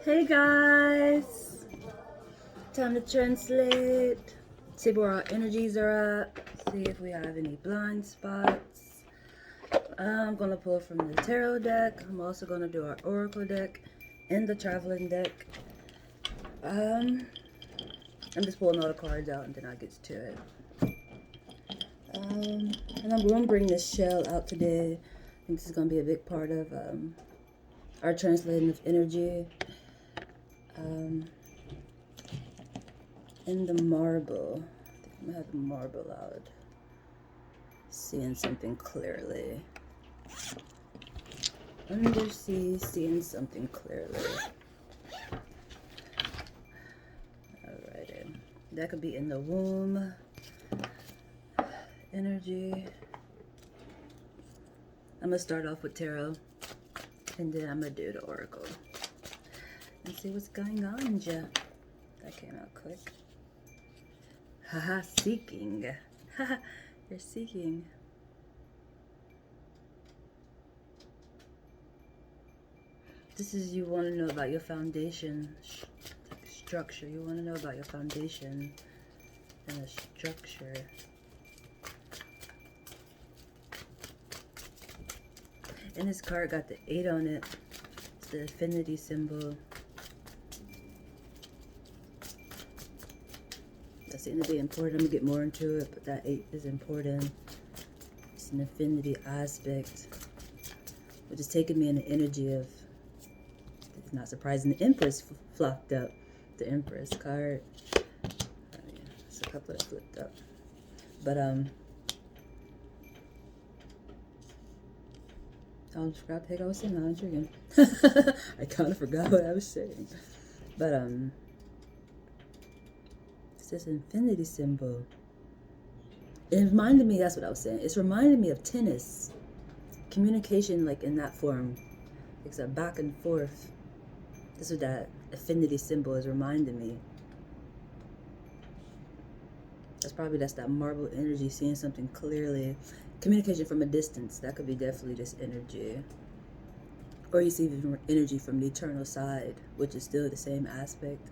Hey guys, time to translate. See where our energies are at. See if we have any blind spots. I'm gonna pull from the tarot deck. I'm also gonna do our oracle deck and the traveling deck. I'm just pulling all the cards out and then I get to it. And I'm gonna bring this shell out today. I think this is gonna be a big part of our translating of energy. And the marble. I think I'm gonna have the marble out. Seeing something clearly. Undersea, seeing something clearly. Alrighty. That could be in the womb. Energy. I'm gonna start off with tarot. And then I'm gonna do the oracle. And see what's going on, ja. That came out quick. Haha, seeking. Haha, you're seeking. This is you want to know about your foundation structure. You want to know about your foundation and the structure. And this card got the 8 on it. It's the affinity symbol. That seems to be important. I'm going to get more into it, but that 8 is important. It's an affinity aspect, which is taking me in the energy of, it's not surprising, the Empress flocked up. The Empress card. Oh, yeah, it's a couple that flipped up. But, I forgot the heck I was saying. How intriguing. I kind of forgot what I was saying. But, it's this infinity symbol. It reminded me, that's what I was saying. It's reminded me of tennis. Communication, like in that form. It's a back and forth. This is what that affinity symbol is reminding me. That's that marble energy, seeing something clearly. Communication from a distance, that could be definitely this energy. Or you see energy from the eternal side, which is still the same aspect,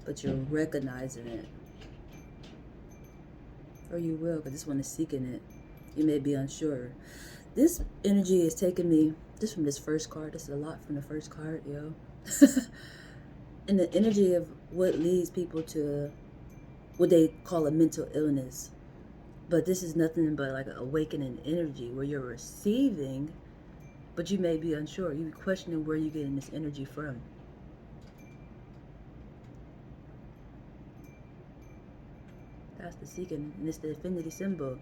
but you're recognizing it. Or you will, because this one is seeking it. You may be unsure. This energy is taking me, just from this first card, this is a lot from the first card, yo. And the energy of what leads people to what they call a mental illness. But this is nothing but like an awakening energy where you're receiving, but you may be unsure. You're questioning where you're getting this energy from. That's the seeking, and it's the affinity symbol.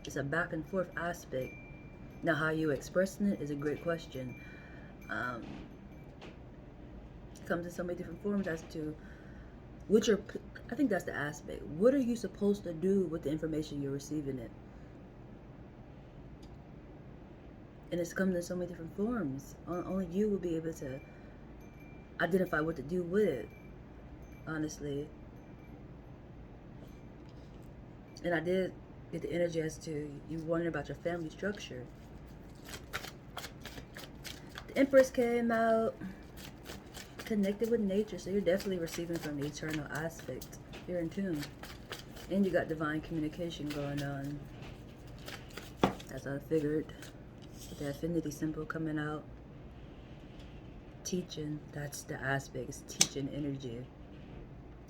It's a back and forth aspect. Now, how you expressing it is a great question. It comes in so many different forms as to what you're, I think that's the aspect. What are you supposed to do with the information you're receiving it? And it's coming in so many different forms. Only you will be able to identify what to do with it, honestly. And I did get the energy as to you wondering about your family structure. The Empress came out, connected with nature, so you're definitely receiving from the eternal aspect. You're in tune. And you got divine communication going on. As I figured. With the affinity symbol coming out. Teaching, that's the aspect. It's teaching energy.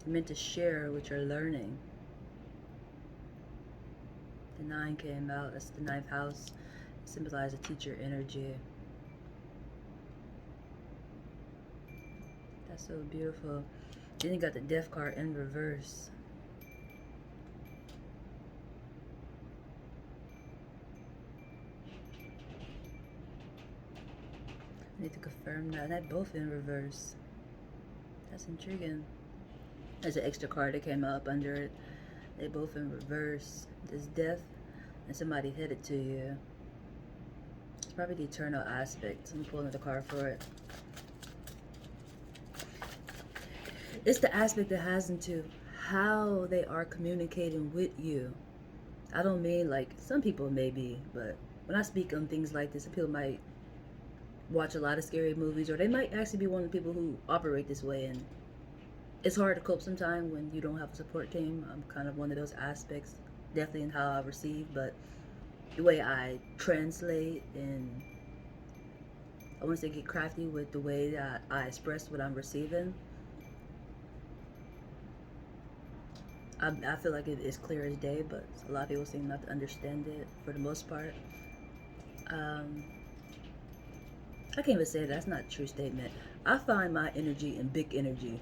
You're meant to share what you're learning. The 9 came out. That's the 9th house. It symbolizes a teacher energy. That's so beautiful. Then you got the Death card in reverse. I need to confirm that. They're both in reverse. That's intriguing. There's an extra card that came up under it. They both in reverse. There's death and somebody headed to you. It's probably the eternal aspect. I'm pulling the card for it. It's the aspect that has into how they are communicating with you. I don't mean like some people maybe, but when I speak on things like this, some people might watch a lot of scary movies, or they might actually be one of the people who operate this way, and it's hard to cope sometimes when you don't have a support team. I'm kind of one of those aspects, definitely in how I receive, but the way I translate and I want to say get crafty with the way that I express what I'm receiving. I feel like it is clear as day, but a lot of people seem not to understand it for the most part. I can't even say that. That's not a true statement. I find my energy in big energy.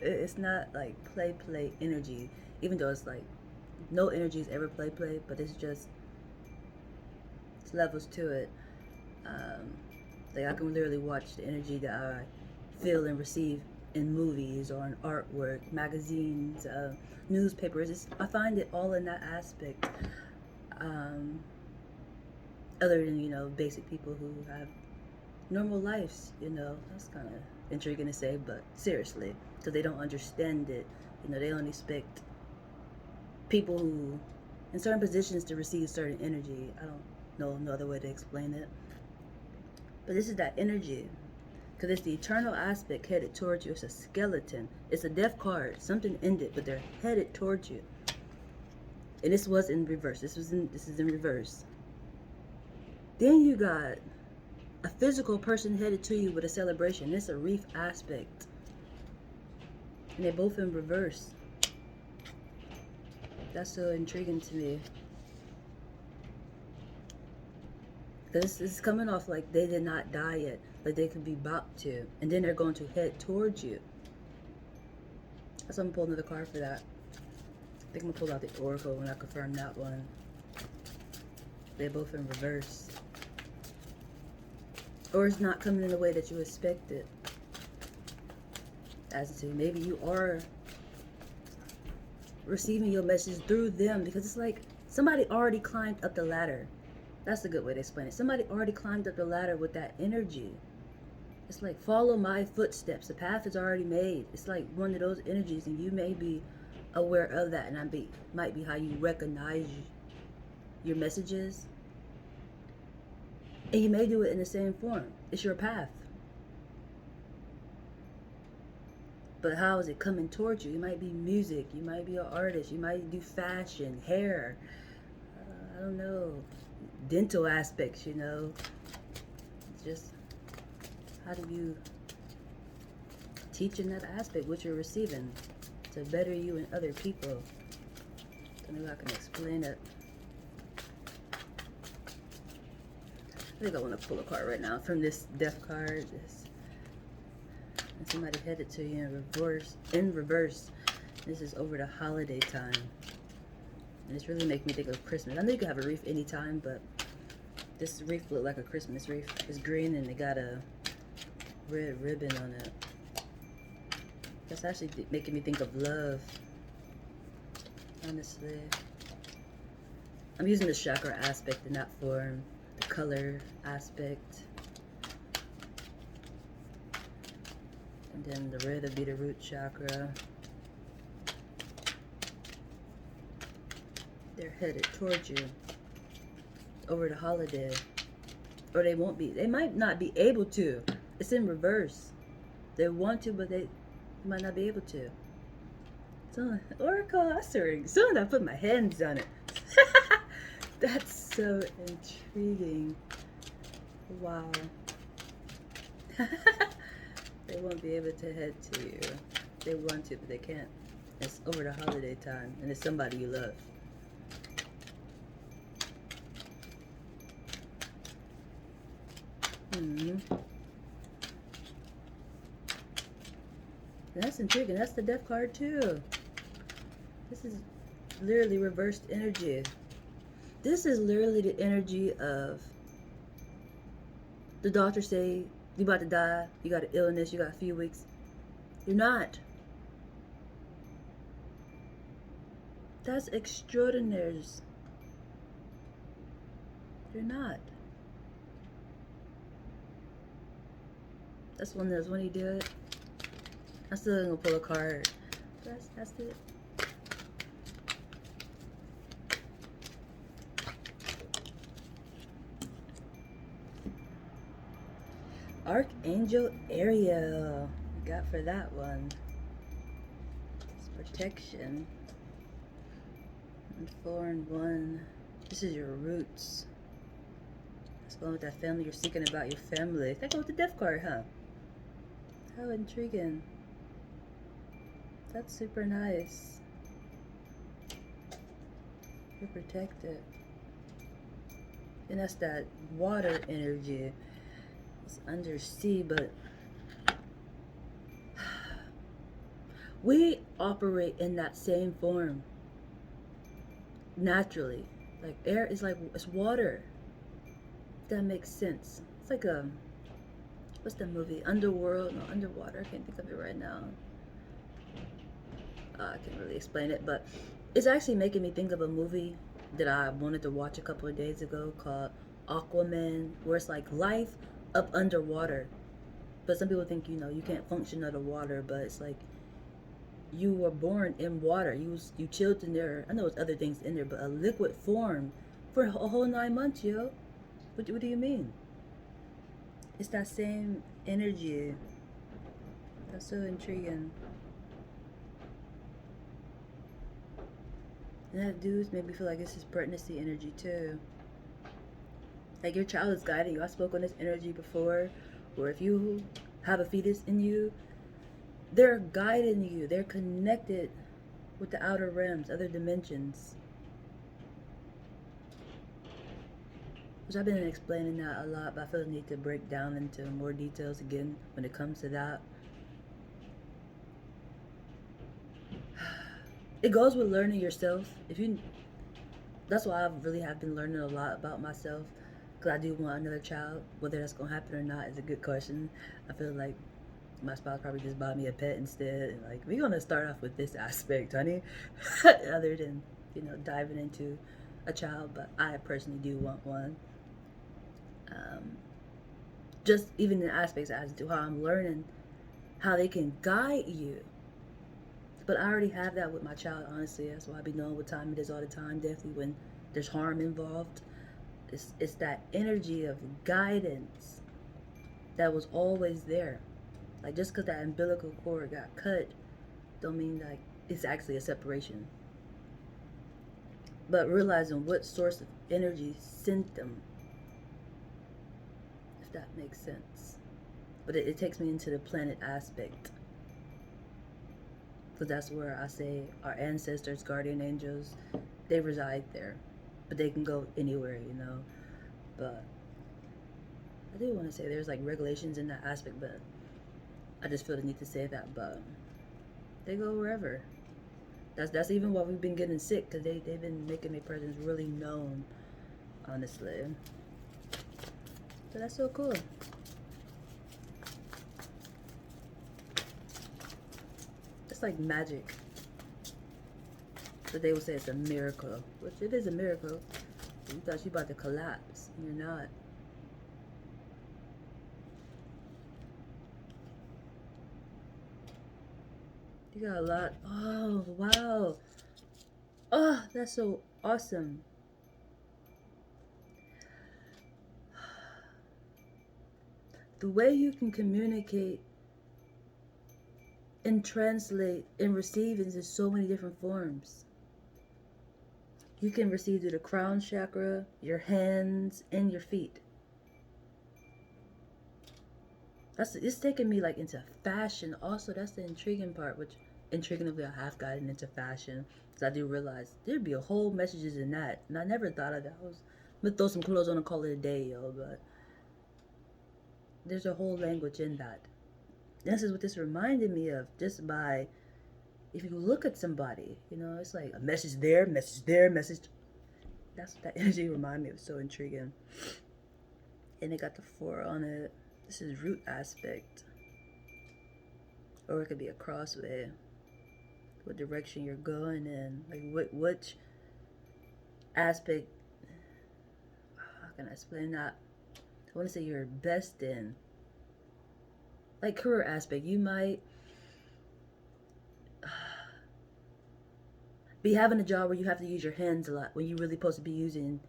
It's not like play energy, even though it's like no energy is ever play, but it's just it's levels to it. Like I can literally watch the energy that I feel and receive in movies or in artwork, magazines, newspapers. I find it all in that aspect. Other than, basic people who have normal lives, that's kind of intriguing to say, but seriously, because they don't understand it. They don't expect people who in certain positions to receive certain energy. I don't know no other way to explain it. But this is that energy. Because it's the eternal aspect headed towards you. It's a skeleton. It's a death card. Something ended, but they're headed towards you. And this was in reverse. This is in reverse. Then you got a physical person headed to you with a celebration. It's a reef aspect. And they're both in reverse. That's so intriguing to me. This is coming off like they did not die yet, but they could be about to. And then they're going to head towards you. So I'm going to pull another card for that. I think I'm going to pull out the Oracle when I confirm that one. They're both in reverse. Or it's not coming in the way that you expected. As to maybe you are receiving your message through them, because it's like somebody already climbed up the ladder. That's a good way to explain it. Somebody already climbed up the ladder with that energy. It's like, follow my footsteps. The path is already made. It's like one of those energies, and you may be aware of that, and might be how you recognize your messages. And you may do it in the same form. It's your path. But how is it coming towards you? You might be music. You might be an artist. You might do fashion, hair. I don't know. Dental aspects, It's just, how do you teach in that aspect what you're receiving to better you and other people? I don't know if I can explain it. I think I want to pull a card right now from this death card. And somebody headed to you in reverse. This is over the holiday time. And it's really making me think of Christmas. I know you can have a wreath anytime, but this wreath looked like a Christmas wreath. It's green and it got a red ribbon on it. That's actually making me think of love. Honestly. I'm using the chakra aspect in that form. The color aspect. And then the red would be the root chakra. They're headed towards you over the holiday. Or they won't be. They might not be able to. It's in reverse. They want to, but they might not be able to. So, Oracle, soon as I put my hands on it. That's so intriguing. Wow. They won't be able to head to you. They want to, but they can't. It's over the holiday time, and it's somebody you love. That's intriguing. That's the death card too. This is literally reversed energy. This is literally the energy of the doctor say you about to die, you got an illness, you got a few weeks. You're not. That's extraordinary. You're not. That's one of those when you do it. I'm still gonna pull a card. That's it. Archangel Ariel. We got for that one. It's protection. And 4 and 1. This is your roots. Let's go with that family. You're seeking about your family. That goes with the death card, huh? How intriguing. That's super nice. You're protected. And that's that water energy. It's undersea, but we operate in that same form naturally. Like air is like, it's water. If that makes sense. It's like what's the movie? Underworld? No, Underwater. I can't think of it right now. I can't really explain it, but it's actually making me think of a movie that I wanted to watch a couple of days ago called Aquaman, where it's like life up underwater. But some people think, you can't function underwater, but it's like you were born in water. You chilled in there. I know there's other things in there, but a liquid form for a whole 9 months, yo. What do you mean? It's that same energy. That's so intriguing. And that dudes made me feel like this is pregnancy energy too. Like your child is guiding you. I spoke on this energy before, where if you have a fetus in you, they're guiding you. They're connected with the outer realms, other dimensions. Which I've been explaining that a lot, but I feel the need to break down into more details again when it comes to that. It goes with learning yourself. That's why I really have been learning a lot about myself, because I do want another child. Whether that's gonna happen or not is a good question. I feel like my spouse probably just bought me a pet instead. And like, we're gonna start off with this aspect, honey, other than diving into a child. But I personally do want one. Just even in aspects as to how I'm learning how they can guide you. But I already have that with my child, honestly. That's why I be knowing what time it is all the time, definitely when there's harm involved. It's that energy of guidance that was always there. Like, just because that umbilical cord got cut, don't mean like it's actually a separation. But realizing what source of energy sent them, if that makes sense. But it takes me into the planet aspect. Because that's where I say our ancestors, guardian angels, they reside there. But they can go anywhere, But I do want to say there's like regulations in that aspect, but I just feel the need to say that. But they go wherever. That's even why we've been getting sick, because they've been making their presence really known, honestly. So that's so cool. It's like magic. But they would say it's a miracle, which it is a miracle. You thought you about to collapse, and you're not. You got a lot. Oh, wow. Oh, that's so awesome. The way you can communicate and translate and receive into so many different forms. You can receive through the crown chakra, your hands, and your feet. It's taking me like into fashion. Also, that's the intriguing part, which intriguingly I have gotten into fashion. Because I do realize there'd be a whole messages in that. And I never thought of that. I'm gonna throw some clothes on and call it a day, yo. But there's a whole language in that. This is what this reminded me of, just by, if you look at somebody, it's like a message there, message. That's what that energy reminded me of. So intriguing. And it got the 4 on it. This is root aspect. Or it could be a crossway. What direction you're going in. Like which aspect, how can I explain that? I want to say you're best in. Like career aspect, you might be having a job where you have to use your hands a lot, when you're really supposed to be using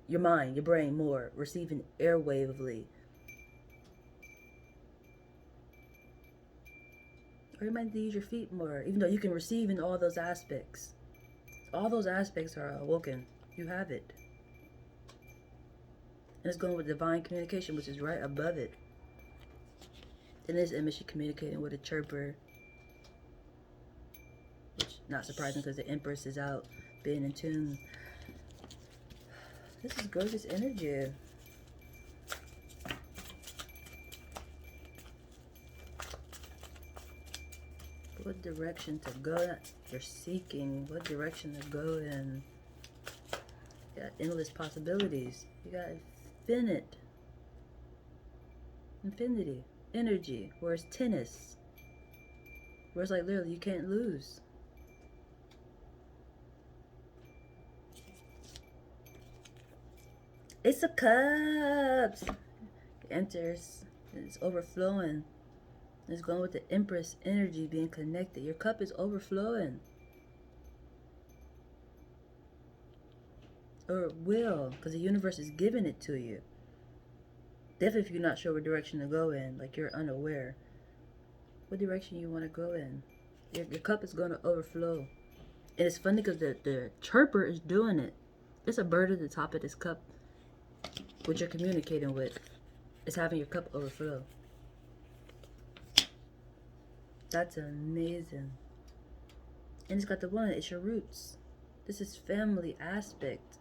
your mind, your brain more, receiving airwavely. Or you might need to use your feet more, even though you can receive in all those aspects. All those aspects are awoken. You have it. And it's going with divine communication, which is right above it. In this image, she's communicating with a chirper. Which, not surprising because the Empress is out being in tune. This is gorgeous energy. What direction to go? You're seeking. What direction to go in? You got endless possibilities. You got infinity, energy. Whereas tennis, where it's like literally you can't lose. Ace of Cups enters. It's overflowing. It's going with the Empress energy being connected. Your cup is overflowing. Or it will, because the universe is giving it to you. Definitely if you're not sure what direction to go in, like you're unaware. What direction you want to go in. Your cup is going to overflow. And it's funny because the chirper is doing it. There's a bird at the top of this cup, which you're communicating with. It's having your cup overflow. That's amazing. And it's got the one, it's your roots. This is family aspect.